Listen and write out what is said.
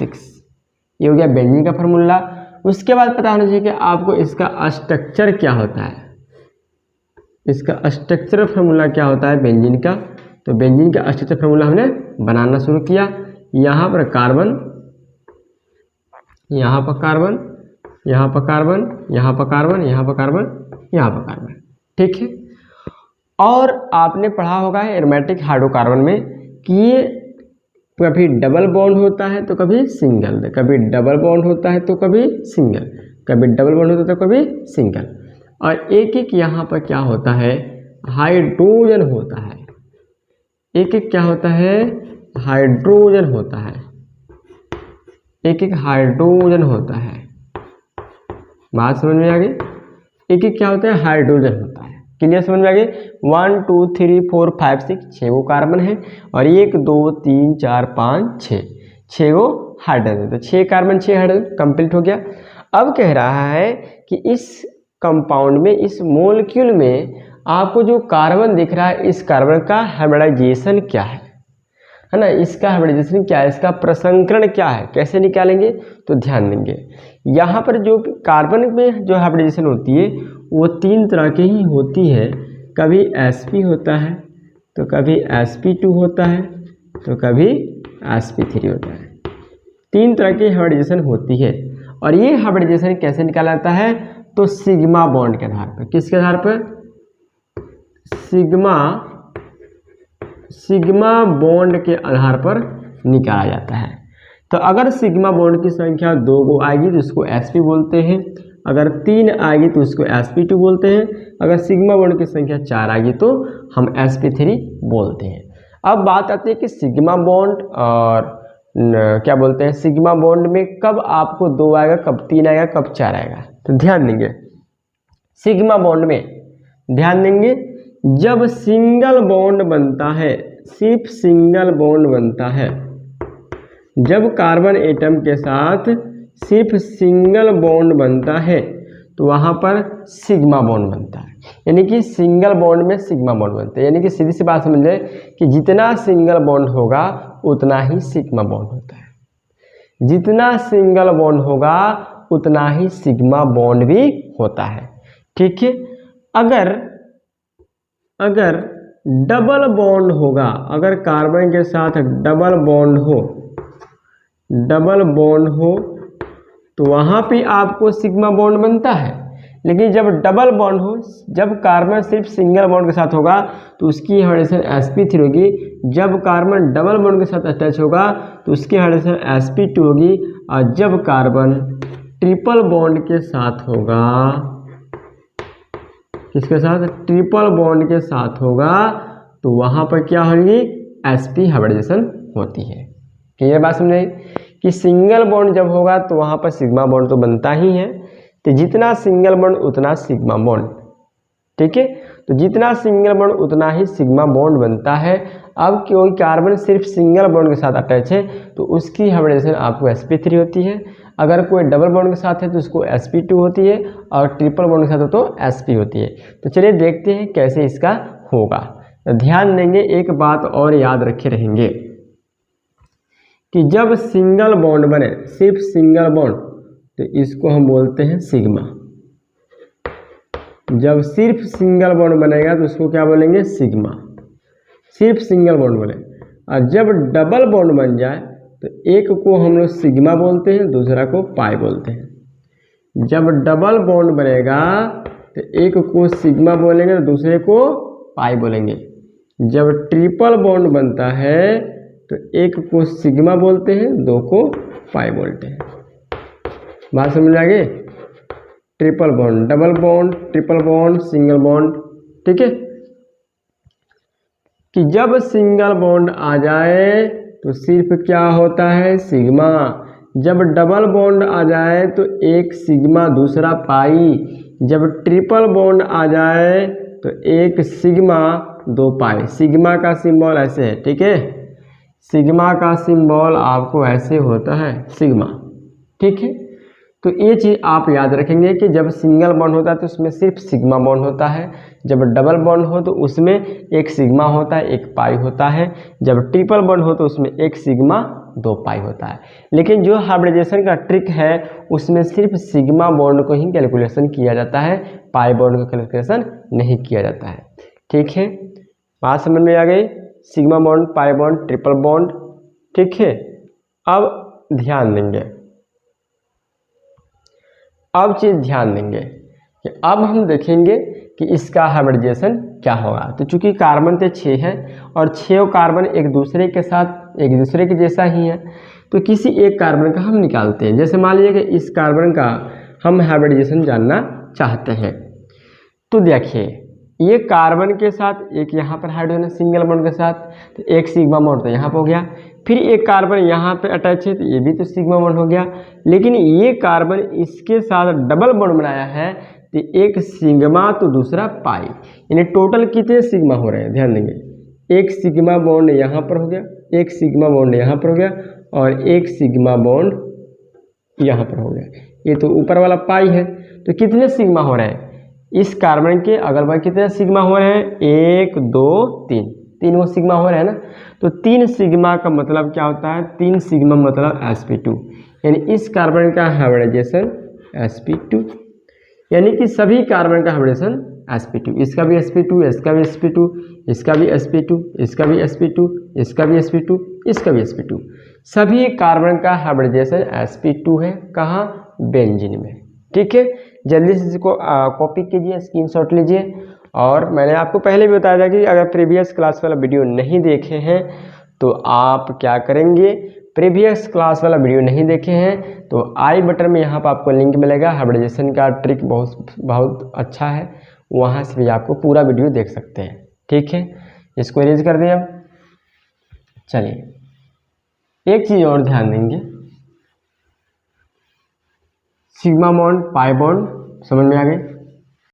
6। ये हो गया बेंजीन का फार्मूला। उसके बाद पता होना चाहिए कि आपको इसका स्ट्रक्चर क्या होता है, इसका स्ट्रक्चर फार्मूला क्या होता है बेंजीन का। तो बेंजीन का स्ट्रक्चर फार्मूला हमने बनाना शुरू किया। यहाँ पर कार्बन, यहाँ पर कार्बन, यहाँ पर कार्बन, यहाँ पर कार्बन, यहाँ पर कार्बन, यहाँ पर कार्बन, ठीक है। और आपने पढ़ा होगा एरोमेटिक हाइड्रोकार्बन में कि ये कभी डबल बॉन्ड होता है तो कभी सिंगल, कभी डबल बॉन्ड होता है तो कभी सिंगल, कभी डबल बॉन्ड होता है तो कभी सिंगल। और एक एक यहाँ पर क्या होता है, हाइड्रोजन होता है, एक एक क्या होता है, हाइड्रोजन होता है, एक एक हाइड्रोजन होता है। बात समझ में आ गई? एक एक क्या होता है, हाइड्रोजन होता है। क्लियर, समझ में आ गई? 1 2 3 4 5 6 6 गो कार्बन है और 1 2 3 4 5 6 6 गो हाइड्रोजन। तो 6 कार्बन 6 हाइड्रोजन कंप्लीट हो गया। अब कह रहा है कि इस कंपाउंड में, इस मोलिक्यूल में आपको जो कार्बन दिख रहा है, इस कार्बन का हाइब्रिडाइजेशन क्या है ना, इसका हाइब्रिडाइजेशन क्या है, इसका प्रसंकरण क्या है, कैसे निकालेंगे? तो ध्यान देंगे यहाँ पर जो कार्बन में जो हाइब्रिडाइजेशन होती है वो 3 तरह की ही होती है। कभी sp होता है, तो कभी sp2 होता है, तो कभी sp3 होता है। 3 तरह की हाइब्रिडाइजेशन होती है। और ये हाइब्रिडाइजेशन कैसे निकाला जाता है? तो सिग्मा बॉन्ड के आधार पर। किसके आधार पर? सिग्मा बॉन्ड के आधार पर निकाला जाता है। तो अगर सिग्मा बॉन्ड की संख्या 2 गो आएगी तो इसको sp बोलते हैं, अगर 3 आएगी तो इसको sp2 बोलते हैं, अगर सिग्मा बॉन्ड की संख्या 4 आएगी तो हम sp3 बोलते हैं। अब बात आती है कि सिग्मा बॉन्ड और क्या बोलते हैं, सिग्मा बॉन्ड में कब आपको 2 आएगा, कब 3 आएगा, कब 4 आएगा। तो ध्यान देंगे सिग्मा बॉन्ड में, ध्यान देंगे जब सिंगल बॉन्ड बनता है, सिर्फ सिंगल बॉन्ड बनता है, जब कार्बन एटम के साथ सिर्फ सिंगल बॉन्ड बनता है तो वहाँ पर सिग्मा बॉन्ड बनता है। यानी कि सिंगल बॉन्ड में सिग्मा बॉन्ड बनता है। यानी कि सीधी सी बात समझ लें कि जितना सिंगल बॉन्ड होगा उतना ही सिग्मा बॉन्ड होता है, जितना सिंगल बॉन्ड होगा उतना ही सिग्मा बॉन्ड भी होता है, ठीक है। अगर डबल बॉन्ड होगा, अगर कार्बन के साथ डबल बॉन्ड हो तो वहाँ पे आपको सिग्मा बॉन्ड बनता है। लेकिन जब डबल बॉन्ड हो, जब कार्बन सिर्फ सिंगल बॉन्ड के साथ होगा तो उसकी हाइड्रोजन sp3 होगी, जब कार्बन डबल बॉन्ड के साथ अटैच होगा तो उसकी हाइड्रोजन sp2 होगी, और जब कार्बन ट्रिपल बॉन्ड के साथ होगा, किसके साथ? ट्रिपल बॉन्ड के साथ होगा, तो वहाँ पर क्या होगी, sp हाइब्रिडाइजेशन होती है। क्लियर बात समझे कि सिंगल बॉन्ड जब होगा तो वहाँ पर सिग्मा बॉन्ड तो बनता ही है, तो जितना सिंगल बॉन्ड उतना सिग्मा बॉन्ड, ठीक है। तो जितना सिंगल बॉन्ड उतना ही सिग्मा बॉन्ड बनता है। अब क्योंकि कार्बन सिर्फ सिंगल बॉन्ड के साथ अटैच है तो उसकी हाइब्रिडाइजेशन आपको sp3 होती है, अगर कोई डबल बॉन्ड के साथ है तो उसको sp2 होती है, और ट्रिपल बॉन्ड के साथ हो तो sp होती है। तो चलिए देखते हैं कैसे इसका होगा। तो ध्यान देंगे, एक बात और याद रखे रहेंगे कि जब सिंगल बॉन्ड बने, सिर्फ सिंगल बॉन्ड, तो इसको हम बोलते हैं सिग्मा। जब सिर्फ सिंगल बॉन्ड बनेगा तो उसको क्या बोलेंगे, सिग्मा, सिर्फ सिंगल बॉन्ड बोले। और जब डबल बॉन्ड बन जाए तो एक को हम लोग सिग्मा बोलते हैं, दूसरा को पाई बोलते हैं। जब डबल बॉन्ड बनेगा तो एक को सिग्मा बोलेंगे तो दूसरे को पाई बोलेंगे। जब ट्रिपल बॉन्ड बनता है तो एक को सिग्मा बोलते हैं, 2 को पाई बोलते हैं। बात समझ आ गई? Triple bond, double bond, triple bond, single bond, ठीक है। कि जब सिंगल बॉन्ड आ जाए तो सिर्फ क्या होता है, सिग्मा। जब डबल बॉन्ड आ जाए तो एक सिग्मा दूसरा पाई। जब ट्रिपल बॉन्ड आ जाए तो एक सिग्मा 2 पाई। सिग्मा का सिंबल ऐसे है, ठीक है। सिग्मा का सिंबल आपको ऐसे होता है, सिग्मा, ठीक है। तो ये चीज़ आप याद रखेंगे कि जब सिंगल बॉन्ड होता है तो उसमें सिर्फ सिग्मा बॉन्ड होता है, जब डबल बॉन्ड हो तो उसमें एक सिग्मा होता है, एक पाई होता है, जब ट्रिपल बॉन्ड हो तो उसमें एक सिग्मा 2 पाई होता है। लेकिन जो हाइब्रिडाइजेशन का ट्रिक है उसमें सिर्फ सिग्मा बॉन्ड को ही कैलकुलेशन किया जाता है, पाई बॉन्ड का कैलकुलेशन नहीं किया जाता है। ठीक है, बात समझ में आ गई। Sigma bond, pi bond, triple bond. ठीक है, अब ध्यान देंगे, अब चीज़ ध्यान देंगे कि अब हम देखेंगे कि इसका हाइब्रिडाइजेशन क्या होगा। तो चूंकि कार्बन तो 6 है और 6 कार्बन एक दूसरे के साथ एक दूसरे के जैसा ही है, तो किसी एक कार्बन का हम निकालते हैं। जैसे मान लीजिए कि इस कार्बन का हम हाइब्रिडाइजेशन जानना चाहते हैं, तो देखिए ये कार्बन के साथ एक यहाँ पर हाइड्रोजन सिंगल बॉन्ड के साथ, तो एक सिग्मा बॉन्ड तो यहाँ पर हो गया। फिर एक कार्बन यहाँ पे अटैच है, तो ये भी तो सिग्मा बॉन्ड हो गया। लेकिन ये कार्बन इसके साथ डबल बॉन्ड बनाया है, तो एक सिग्मा तो दूसरा पाई, यानी टोटल कितने सिग्मा हो रहे हैं, ध्यान देंगे। एक सिग्मा बॉन्ड यहाँ पर हो गया, एक सिग्मा बॉन्ड यहाँ पर हो गया और एक सिग्मा बॉन्ड यहाँ पर हो गया। ये तो ऊपर वाला पाई है, तो कितने सिग्मा हो रहे हैं इस कार्बन के अगल बगल, कितने सिग्मा हो रहे हैं, 1 2 3, तीनों सिग्मा हो रहे हैं ना। तो 3 सिग्मा का मतलब क्या होता है, 3 सिग्मा मतलब sp2, यानी इस कार्बन का हाइब्रिडाइजेशन sp2, यानी कि सभी कार्बन का हाइब्रिडेशन sp2, इसका भी sp2, इसका भी sp2, इसका भी sp2, इसका भी sp2, इसका भी sp2, इसका भी sp2, सभी कार्बन का हाइब्रिडेशन sp2 है। कहाँ, बेंजीन में। ठीक है, जल्दी से इसको कॉपी कीजिए, स्क्रीनशॉट लीजिए। और मैंने आपको पहले भी बताया था कि अगर प्रीवियस क्लास वाला वीडियो नहीं देखे हैं तो आप क्या करेंगे, प्रीवियस क्लास वाला वीडियो नहीं देखे हैं तो आई बटन में यहाँ पर आपको लिंक मिलेगा, हाइब्रिडाइजेशन का ट्रिक बहुत अच्छा है, वहाँ से भी आपको पूरा वीडियो देख सकते हैं। ठीक है, इसको इरेज कर दिया। चलिए एक चीज़ और ध्यान देंगे, सिग्मा बॉन्ड, पाई बॉन्ड समझ में आ गई।